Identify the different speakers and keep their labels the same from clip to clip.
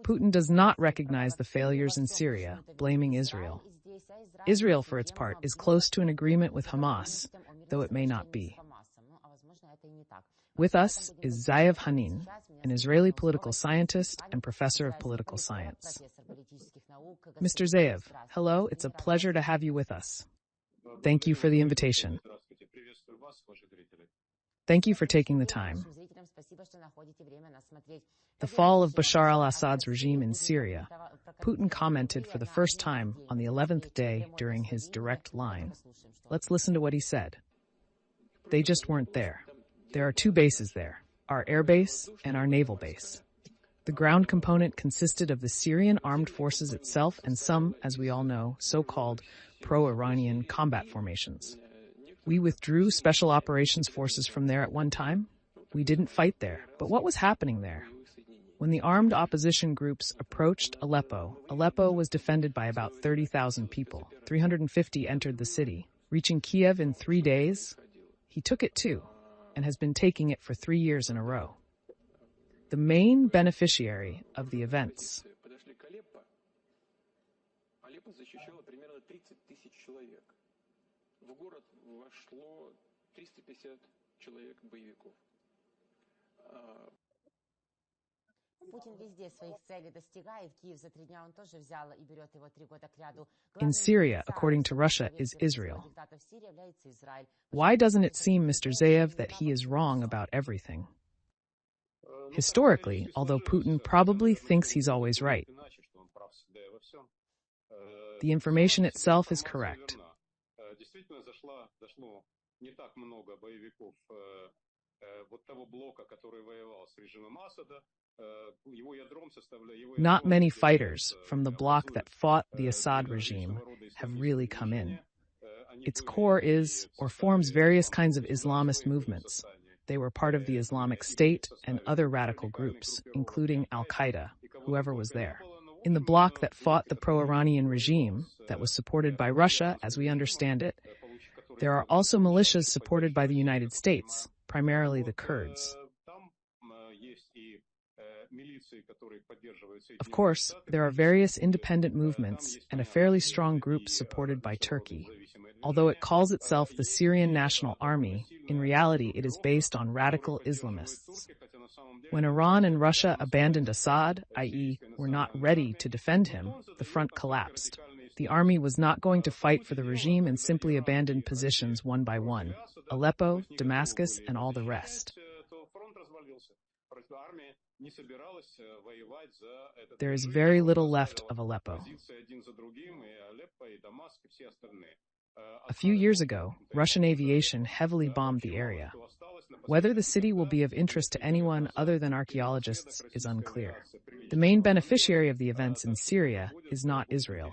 Speaker 1: Putin does not recognize the failures in Syria, blaming Israel. Israel, for its part, is close to an agreement with Hamas, though it may not be. With us is Zeev Hanin, an Israeli political scientist and professor of political science. Mr. Zeev, hello, it's a pleasure to have you with us. Thank you for the invitation. Thank you for taking the time. The fall of Bashar al-Assad's regime in Syria, Putin commented for the first time on the 11th day during his direct line. Let's listen to what he said. They just weren't there. There are two bases there, our air base and our naval base. The ground component consisted of the Syrian armed forces itself and some, as we all know, so-called pro-Iranian combat formations. We withdrew special operations forces from there at one time. We didn't fight there. But what was happening there? When the armed opposition groups approached Aleppo, Aleppo was defended by about 30,000 people. 350 entered the city. Reaching Kiev in 3 days, he took it too, and has been taking it for 3 years in a row. The main beneficiary of the events in Syria, according to Russia, is Israel. Why doesn't it seem, Mr. Zeev, that he is wrong about everything? Historically, although Putin probably thinks he's always right, the information itself is correct. Not many fighters from the bloc that fought the Assad regime have really come in. Its core is, or forms, various kinds of Islamist movements. They were part of the Islamic State and other radical groups, including Al-Qaeda, whoever was there. In the bloc that fought the pro-Iranian regime, that was supported by Russia, as we understand it, there are also militias supported by the United States, primarily the Kurds. Of course, there are various independent movements and a fairly strong group supported by Turkey. Although it calls itself the Syrian National Army, in reality it is based on radical Islamists. When Iran and Russia abandoned Assad, i.e., were not ready to defend him, the front collapsed. The army was not going to fight for the regime and simply abandoned positions one by one, Aleppo, Damascus, and all the rest. There is very little left of Aleppo. A few years ago, Russian aviation heavily bombed the area. Whether the city will be of interest to anyone other than archaeologists is unclear. The main beneficiary of the events in Syria is not Israel.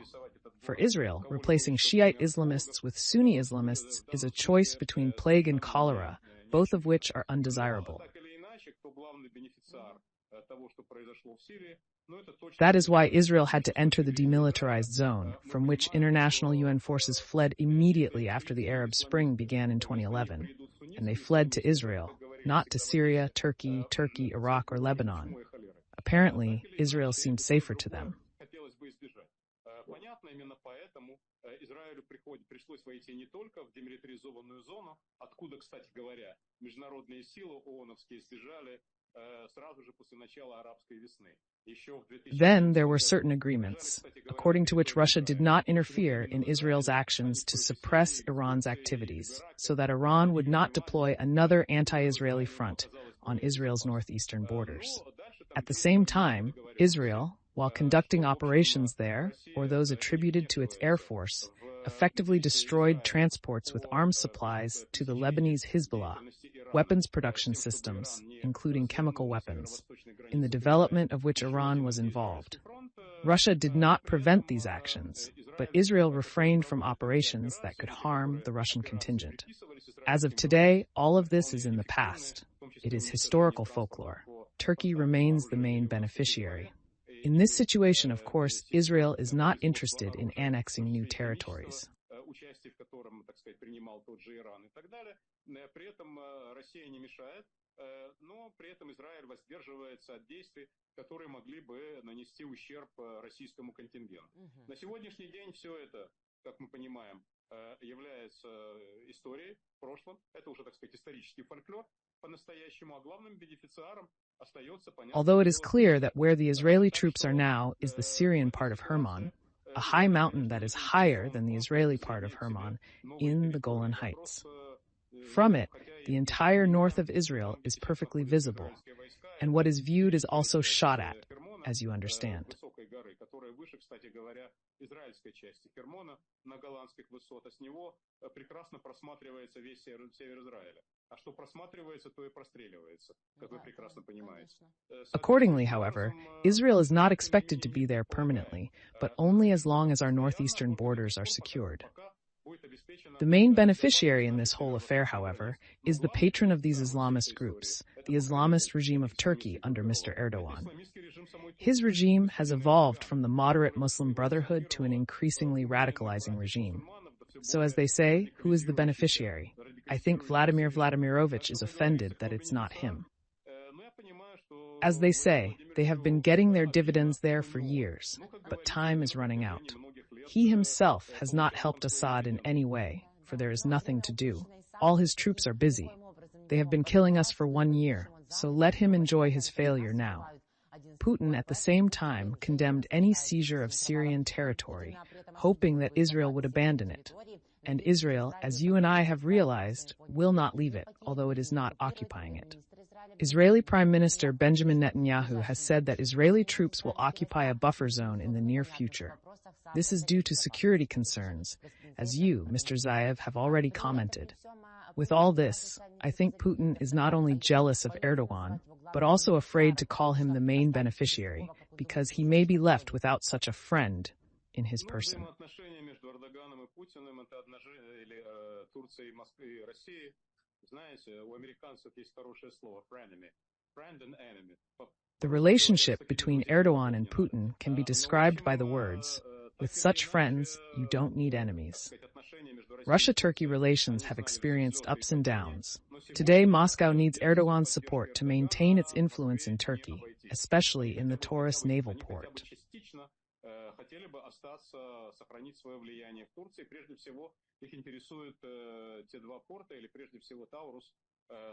Speaker 1: For Israel, replacing Shiite Islamists with Sunni Islamists is a choice between plague and cholera, both of which are undesirable. That is why Israel had to enter the demilitarized zone, from which international UN forces fled immediately after the Arab Spring began in 2011. And they fled to Israel, not to Syria, Turkey, Iraq, or Lebanon. Apparently, Israel seemed safer to them. Then there were certain agreements, according to which Russia did not interfere in Israel's actions to suppress Iran's activities, so that Iran would not deploy another anti-Israeli front on Israel's northeastern borders. At the same time, Israel, while conducting operations there, or those attributed to its air force, effectively destroyed transports with arms supplies to the Lebanese Hezbollah, weapons production systems, including chemical weapons, in the development of which Iran was involved. Russia did not prevent these actions, but Israel refrained from operations that could harm the Russian contingent. As of today, all of this is in the past. It is historical folklore. Turkey remains the main beneficiary. In this situation, of course, Israel is not interested in annexing new territories.
Speaker 2: предпринимал тот же Иран и так далее. При этом Россия не мешает, но при этом Израиль воздерживается от действий, которые могли бы нанести ущерб российскому контингенту. На сегодняшний день все это, как мы понимаем, является историей в прошлом. Это уже, так сказать, исторический фольклор по-настоящему, а главным бенефициаром остается, понятно.
Speaker 1: Although it is clear that where the Israeli troops are now is the Syrian part of Hermon, a high mountain that is higher than the Israeli part of Hermon in the Golan Heights. From it, the entire north of Israel is perfectly visible, and what is viewed is also shot at, as you understand. Accordingly, however, Israel is not expected to be there permanently, but only as long as our northeastern borders are secured. The main beneficiary in this whole affair, however, is the patron of these Islamist groups, the Islamist regime of Turkey under Mr. Erdogan. His regime has evolved from the moderate Muslim Brotherhood to an increasingly radicalizing regime. So as they say, who is the beneficiary? I think Vladimir Vladimirovich is offended that it's not him. As they say, they have been getting their dividends there for years, but time is running out. He himself has not helped Assad in any way, for there is nothing to do. All his troops are busy. They have been killing us for 1 year, so let him enjoy his failure now. Putin at the same time condemned any seizure of Syrian territory, hoping that Israel would abandon it. And Israel, as you and I have realized, will not leave it, although it is not occupying it. Israeli Prime Minister Benjamin Netanyahu has said that Israeli troops will occupy a buffer zone in the near future. This is due to security concerns, as you, Mr. Zeev, have already commented. With all this, I think Putin is not only jealous of Erdogan, but also afraid to call him the main beneficiary, because he may be left without such a friend in his person. The relationship between Erdogan and Putin can be described by the words, with such friends, you don't need enemies. Russia-Turkey relations have experienced ups and downs. Today, Moscow needs Erdogan's support to maintain its influence in Turkey, especially in the Taurus naval port.
Speaker 2: Хотели бы остаться, сохранить свое влияние в Турции. Прежде всего, их интересуют те два порта, или прежде всего Таурус,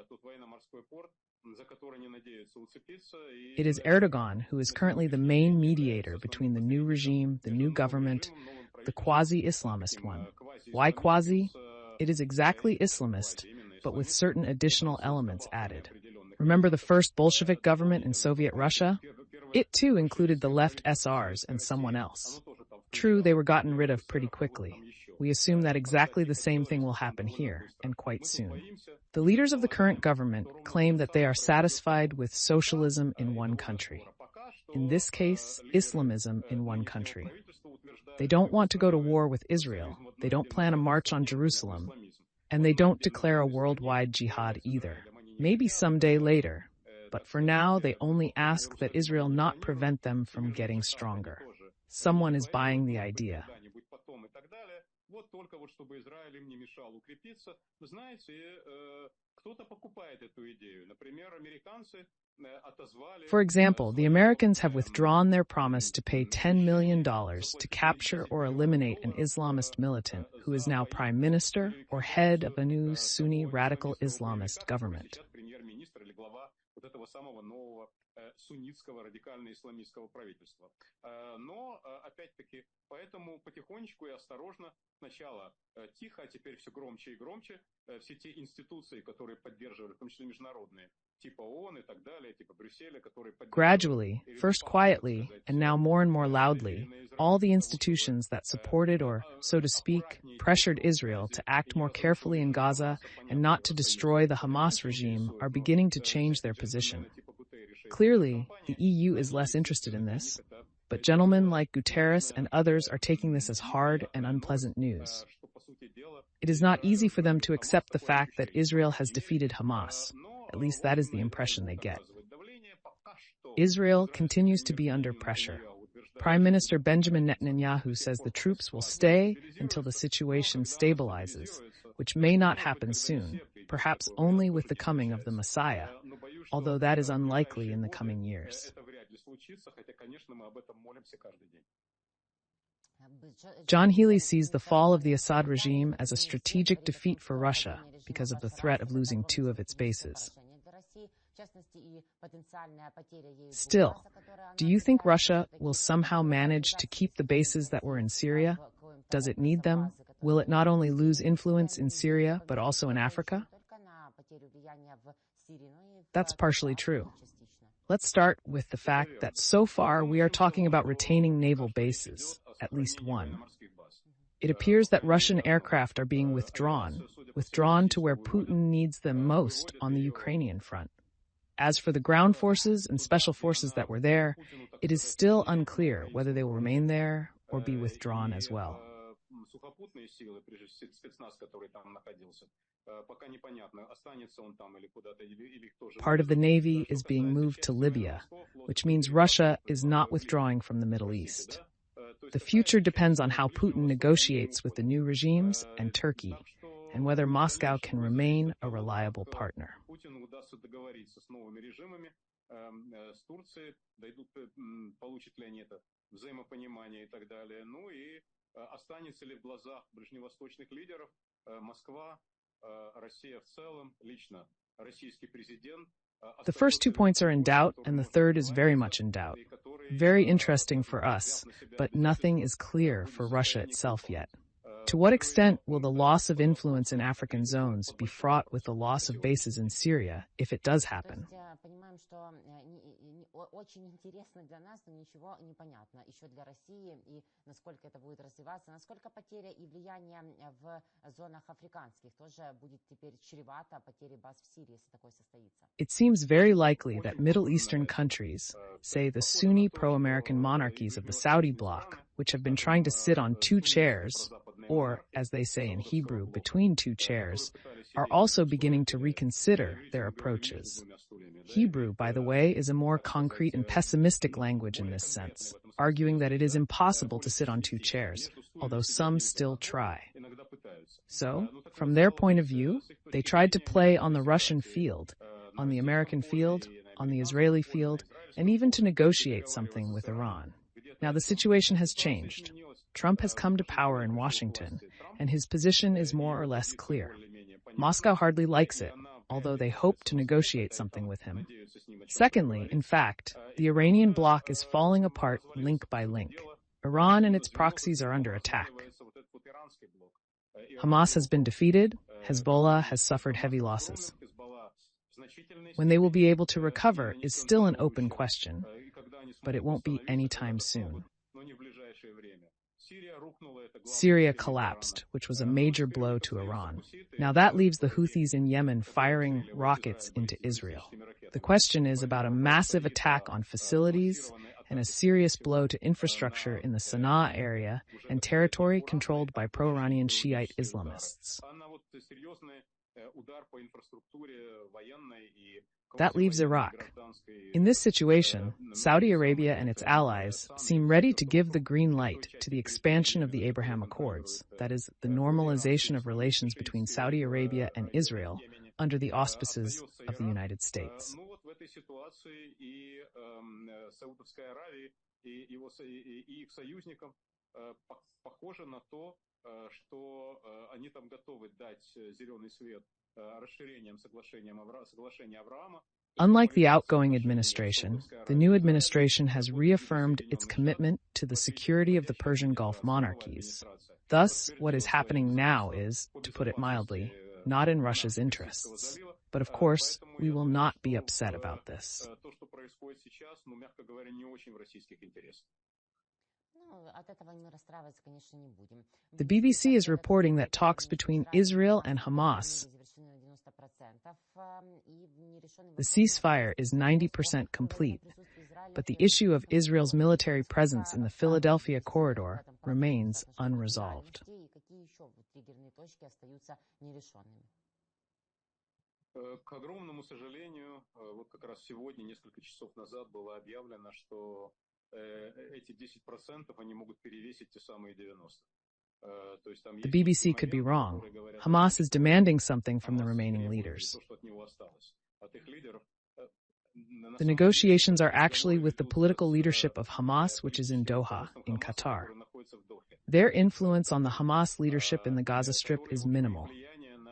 Speaker 2: тот военно-морской порт, за который они надеются уцепиться.
Speaker 1: It is Erdogan who is currently the main mediator between the new regime, the new government, the quasi-Islamist one. Why quasi? It is exactly Islamist, but with certain additional elements added. Remember the first Bolshevik government in Soviet Russia? It too included the left SRs and someone else. True, they were gotten rid of pretty quickly. We assume that exactly the same thing will happen here, and quite soon. The leaders of the current government claim that they are satisfied with socialism in one country. In this case, Islamism in one country. They don't want to go to war with Israel, they don't plan a march on Jerusalem, and they don't declare a worldwide jihad either. Maybe someday later. But for now, they only ask that Israel not prevent them from getting stronger. Someone is buying the idea. For example, the Americans have withdrawn their promise to pay $10 million to capture or eliminate an Islamist militant who is now prime minister or head of a new Sunni radical Islamist government.
Speaker 2: Этого самого нового суннитского радикально-исламистского правительства. Но, опять-таки, поэтому потихонечку и осторожно, сначала тихо, а теперь все громче и громче, все те институции, которые поддерживали, в том числе международные, типа ООН и так далее, типа Брюсселя, которые
Speaker 1: Gradually, first quietly, and now more and more loudly, all the institutions that supported or, so to speak, pressured Israel to act more carefully in Gaza and not to destroy the Hamas regime are beginning to change their position. Clearly, the EU is less interested in this, but gentlemen like Guterres and others are taking this as hard and unpleasant news. It is not easy for them to accept the fact that Israel has defeated Hamas. At least that is the impression they get. Israel continues to be under pressure. Prime Minister Benjamin Netanyahu says the troops will stay until the situation stabilizes, which may not happen soon, perhaps only with the coming of the Messiah, although that is unlikely in the coming years. John Healy sees the fall of the Assad regime as a strategic defeat for Russia because of the threat of losing 2 of its bases. Still, do you think Russia will somehow manage to keep the bases that were in Syria? Does it need them? Will it not only lose influence in Syria, but also in Africa? That's partially true. Let's start with the fact that so far we are talking about retaining naval bases, at least one. It appears that Russian aircraft are being withdrawn to where Putin needs them most on the Ukrainian front. As for the ground forces and special forces that were there, it is still unclear whether they will remain there or be withdrawn as well. Part of the Navy is being moved to Libya, which means Russia is not withdrawing from the Middle East. The future depends on how Putin negotiates with the new regimes and Turkey, and whether Moscow can remain a reliable partner. The first 2 points are in doubt, and the third is very much in doubt. Very interesting for us, but nothing is clear for Russia itself yet. To what extent will the loss of influence in African zones be fraught with the loss of bases in Syria, if it does happen? It seems very likely that Middle Eastern countries, say the Sunni pro-American monarchies of the Saudi bloc, which have been trying to sit on 2 chairs, or, as they say in Hebrew, between 2 chairs, are also beginning to reconsider their approaches. Hebrew, by the way, is a more concrete and pessimistic language in this sense, arguing that it is impossible to sit on 2 chairs, although some still try. So, from their point of view, they tried to play on the Russian field, on the American field, on the Israeli field, and even to negotiate something with Iran. Now the situation has changed. Trump has come to power in Washington, and his position is more or less clear. Moscow hardly likes it, although they hope to negotiate something with him. Secondly, in fact, the Iranian bloc is falling apart link by link. Iran and its proxies are under attack. Hamas has been defeated, Hezbollah has suffered heavy losses. When they will be able to recover is still an open question, but it won't be anytime soon. Syria collapsed, which was a major blow to Iran. Now that leaves the Houthis in Yemen firing rockets into Israel. The question is about a massive attack on facilities and a serious blow to infrastructure in the Sana'a area and territory controlled by pro-Iranian Shiite Islamists. That leaves Iraq. In this situation, Saudi Arabia and its allies seem ready to give the green light to the expansion of the Abraham Accords, that is, the normalization of relations between Saudi Arabia and Israel under the auspices of the United States. Unlike the outgoing administration, the new administration has reaffirmed its commitment to the security of the Persian Gulf monarchies. Thus, what is happening now is, to put it mildly, not in Russia's interests. But of course, we will not be upset about this. The BBC is reporting that talks between Israel and Hamas. The ceasefire is 90% complete, but the issue of Israel's military presence in the Philadelphia corridor remains unresolved.
Speaker 2: К огромному сожалению, вот как раз сегодня, несколько часов назад, было объявлено, что эти 10% они могут перевесить те самые 90%.
Speaker 1: The BBC could be wrong. Hamas is demanding something from the remaining leaders. The negotiations are actually with the political leadership of Hamas, which is in Doha, in Qatar. Their influence on the Hamas leadership in the Gaza Strip is minimal.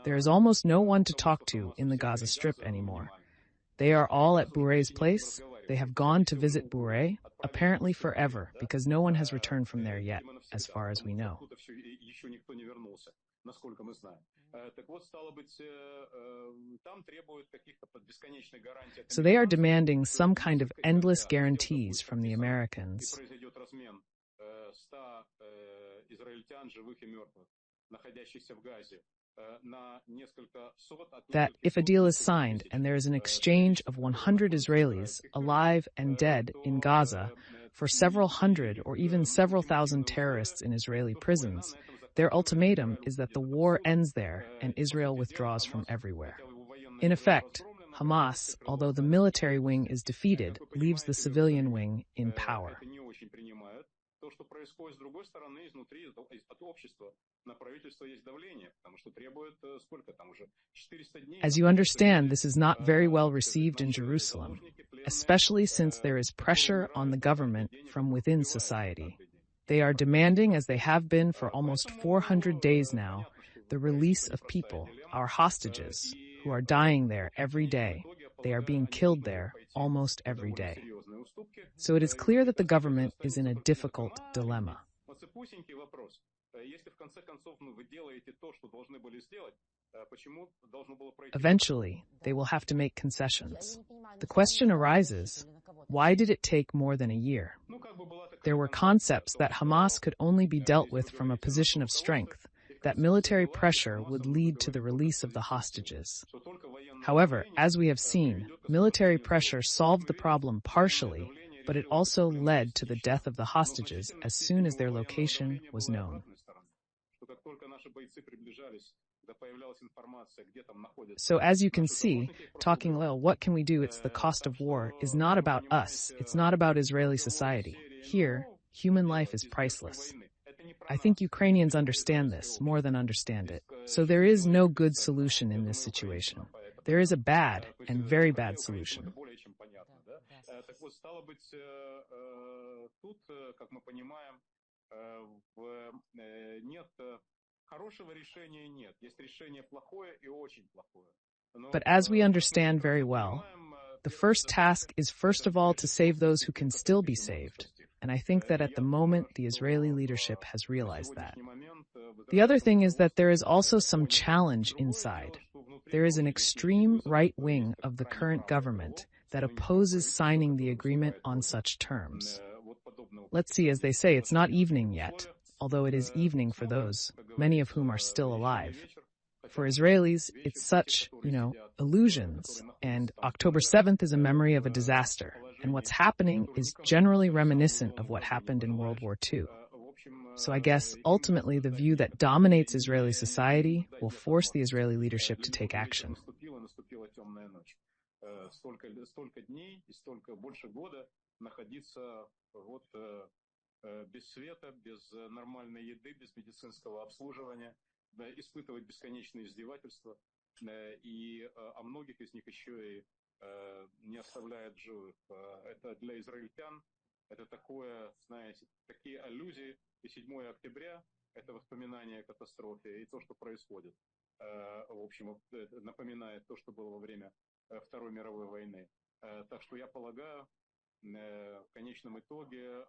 Speaker 1: There is almost no one to talk to in the Gaza Strip anymore. They are all at Bourré's place. They have gone to visit Bourré, apparently forever, because no one has returned from there yet, as far as we know. So they are demanding some kind of endless guarantees from the Americans that if a deal is signed and there is an exchange of 100 Israelis alive and dead in Gaza for several hundred or even several thousand terrorists in Israeli prisons, their ultimatum is that the war ends there and Israel withdraws from everywhere. In effect, Hamas, although the military wing is defeated, leaves the civilian wing in power. As you understand, this is not very well received in Jerusalem, especially since there is pressure on the government from within society. They are demanding, as they have been for almost 400 days now, the release of people, our hostages, who are dying there every day. They are being killed there almost every day. So it is clear that the government is in a difficult dilemma. Eventually, they will have to make concessions. The question arises, why did it take more than a year? There were concepts that Hamas could only be dealt with from a position of strength, that military pressure would lead to the release of the hostages. However, as we have seen, military pressure solved the problem partially, but it also led to the death of the hostages as soon as their location was known. So as you can see, talking, well, what can we do? It's the cost of war is not about us. It's not about Israeli society. Here, human life is priceless. I think Ukrainians understand this more than understand it. So there is no good solution in this situation. There is a bad and very bad solution. But as we understand very well, the first task is first of all to save those who can still be saved. And I think that at the moment, the Israeli leadership has realized that. The other thing is that there is also some challenge inside. There is an extreme right wing of the current government that opposes signing the agreement on such terms. Let's see, as they say, it's not evening yet, although it is evening for those, many of whom are still alive. For Israelis, it's such, illusions, and October 7th is a memory of a disaster, and what's happening is generally reminiscent of what happened in World War II. So I guess, ultimately, the view that dominates Israeli society will force the Israeli leadership to take action.
Speaker 2: Испытывать бесконечные издевательства, а многих из них еще и не оставляют живых. Это для израильтян, это такое, знаете, такие аллюзии, и 7 октября, это воспоминание о катастрофе, и то, что происходит, в общем, напоминает то, что было во время Второй мировой войны. Так что я полагаю, в конечном итоге,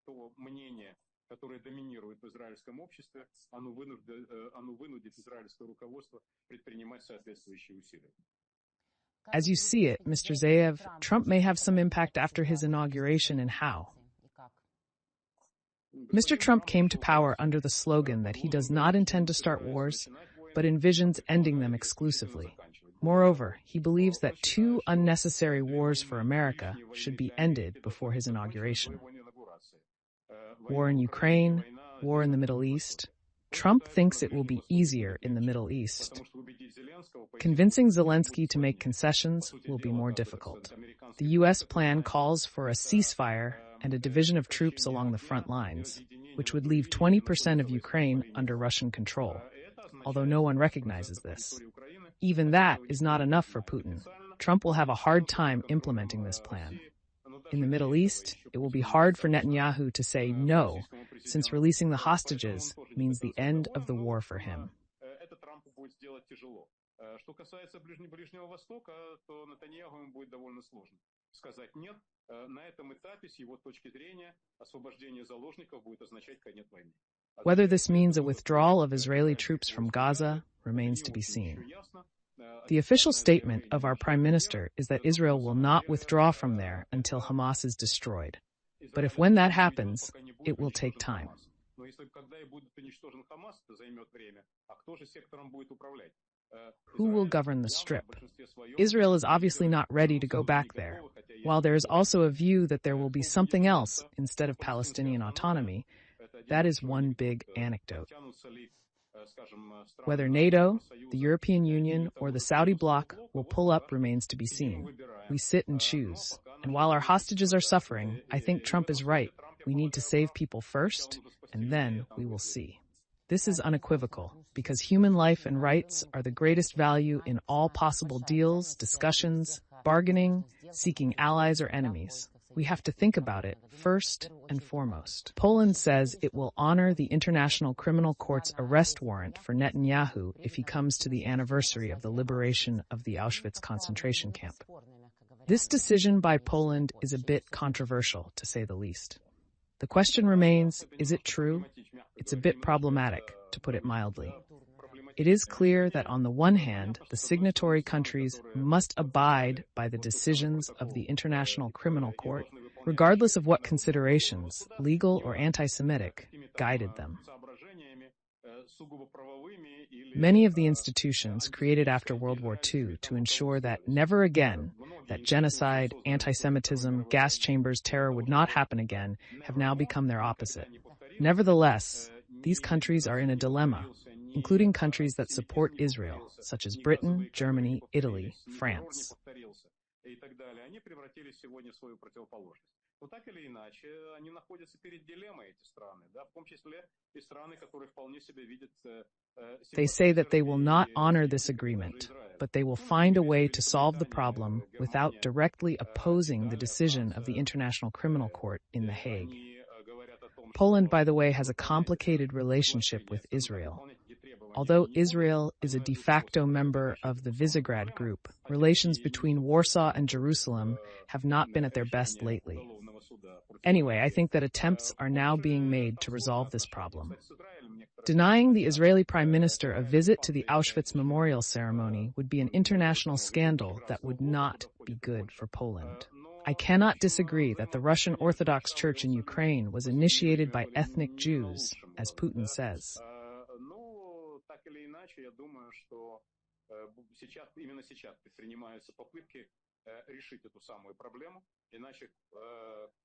Speaker 2: то мнение, которое доминирует в израильском обществе, оно вынудит израильское руководство предпринимать соответствующие усилия.
Speaker 1: As you see it, Mr. Zeev, Trump may have some impact after his inauguration, and how? Mr. Trump came to power under the slogan that he does not intend to start wars, but envisions ending them exclusively. Moreover, he believes that 2 unnecessary wars for America should be ended before his inauguration. War in Ukraine, war in the Middle East. Trump thinks it will be easier in the Middle East. Convincing Zelensky to make concessions will be more difficult. The U.S. plan calls for a ceasefire and a division of troops along the front lines. which would leave 20% of Ukraine under Russian control, although no one recognizes this. Even that is not enough for Putin. Trump will have a hard time implementing this plan. In the Middle East, it will be hard for Netanyahu to say no, since releasing the hostages means the end of the war for him.
Speaker 2: Что касается Ближнего Востока, то Нетаньяху ему будет довольно сложно сказать «нет». На этом этапе, с его точки зрения, освобождение заложников будет означать конец войны.
Speaker 1: Whether this means a withdrawal of Israeli troops from Gaza remains to be seen. The official statement of our Prime Minister is that Israel will not withdraw from there until Hamas is destroyed. But if when that happens, it will take time. Who will govern the Strip? Israel is obviously not ready to go back there, while there is also a view that there will be something else instead of Palestinian autonomy. That is one big anecdote. Whether NATO, the European Union, or the Saudi bloc will pull up remains to be seen. We sit and choose. And while our hostages are suffering, I think Trump is right. We need to save people first, and then we will see. This is unequivocal, because human life and rights are the greatest value in all possible deals, discussions, bargaining, seeking allies or enemies. We have to think about it first and foremost. Poland says it will honor the International Criminal Court's arrest warrant for Netanyahu if he comes to the anniversary of the liberation of the Auschwitz concentration camp. This decision by Poland is a bit controversial, to say the least. The question remains, is it true? It's a bit problematic, to put it mildly. It is clear that on the one hand, the signatory countries must abide by the decisions of the International Criminal Court, regardless of what considerations, legal or anti-Semitic, guided them. Many of the institutions created after World War II to ensure that never again, that genocide, anti-Semitism, gas chambers, terror would not happen again, have now become their opposite. Nevertheless, these countries are in a dilemma, including countries that support Israel, such as Britain, Germany, Italy, France.
Speaker 2: Но так или иначе, они находятся перед дилеммой, эти страны, да, в том числе и страны, которые вполне себе видят...
Speaker 1: They say that they will not honor this agreement, but they will find a way to solve the problem without directly opposing the decision of the International Criminal Court in The Hague. Poland, by the way, has a complicated relationship with Israel. Although Israel is a de facto member of the Visegrad Group, relations between Warsaw and Jerusalem have not been at their best lately. Anyway, I think that attempts are now being made to resolve this problem. Denying the Israeli Prime Minister a visit to the Auschwitz memorial ceremony would be an international scandal that would not be good for Poland. I cannot disagree that the Russian Orthodox Church in Ukraine was initiated by ethnic Jews, as Putin says.
Speaker 2: Я думаю, что именно сейчас предпринимаются попытки решить эту самую проблему, иначе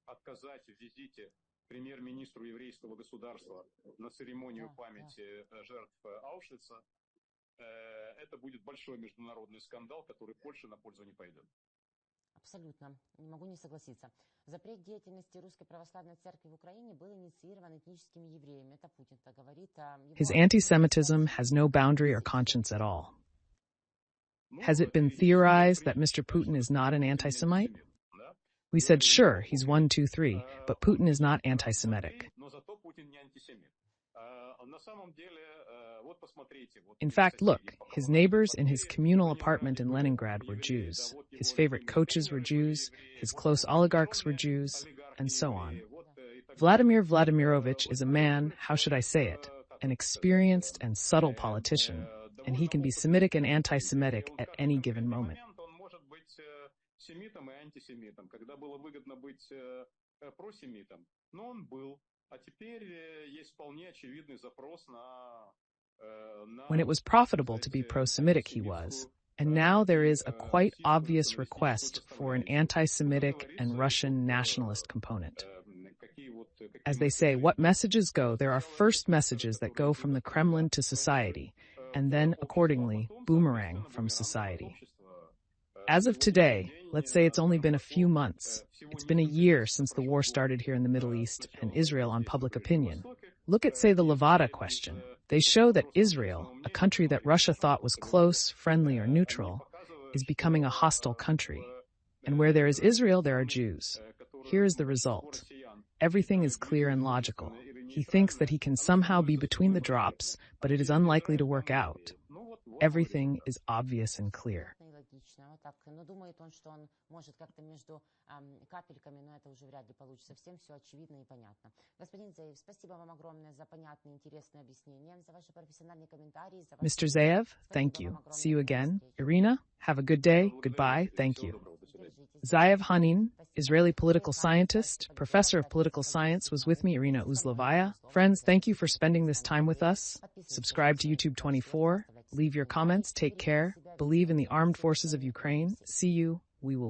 Speaker 2: отказать в визите премьер-министру еврейского государства на церемонию памяти жертв Аушвица, это будет большой международный скандал, который Польше на пользу не пойдет.
Speaker 3: Абсолютно. Не могу не согласиться. Запрет деятельности Русской Православной Церкви в Украине был инициирован этническими евреями. Это Путин так говорит.
Speaker 1: His anti-Semitism has no boundary or conscience at all. Has it been theorized that Mr. Putin is not an anti-Semite? We said, sure, he's 1, 2, 3, but Putin is not anti-Semitic. In fact, look, his neighbors in his communal apartment in Leningrad were Jews. His favorite coaches were Jews, his close oligarchs were Jews, and so on. Vladimir Vladimirovich is a man, how should I say it, an experienced and subtle politician, and he can be Semitic and anti-Semitic at any given moment. When it was profitable to be pro-Semitic, he was. And now there is a quite obvious request for an anti-Semitic and Russian nationalist component. As they say, what messages go, there are first messages that go from the Kremlin to society, and then, accordingly, boomerang from society. As of today, let's say it's only been a few months. It's been a year since the war started here in the Middle East and Israel on public opinion. Look at, say, the Levada question. They show that Israel, a country that Russia thought was close, friendly, or neutral, is becoming a hostile country. And where there is Israel, there are Jews. Here is the result. Everything is clear and logical. He thinks that he can somehow be between the drops, but it is unlikely to work out. Everything is obvious and clear.
Speaker 3: Так, но думает он, что он может как-то между капельками, но это уже вряд ли получится. Всем все очевидно и понятно. Господин Zeev, спасибо вам огромное за понятные, интересные объяснения, за ваши профессиональные комментарии.
Speaker 1: Mr. Zeev, thank you. See you again. Irina, have a good day. Goodbye. Thank you. Zeev Hanin, Israeli political scientist, professor of political science, was with me, Irina Uzlova. Friends, thank you for spending this time with us. Subscribe to YouTube 24. Leave your comments. Take care. Believe in the armed forces of Ukraine. See you. We will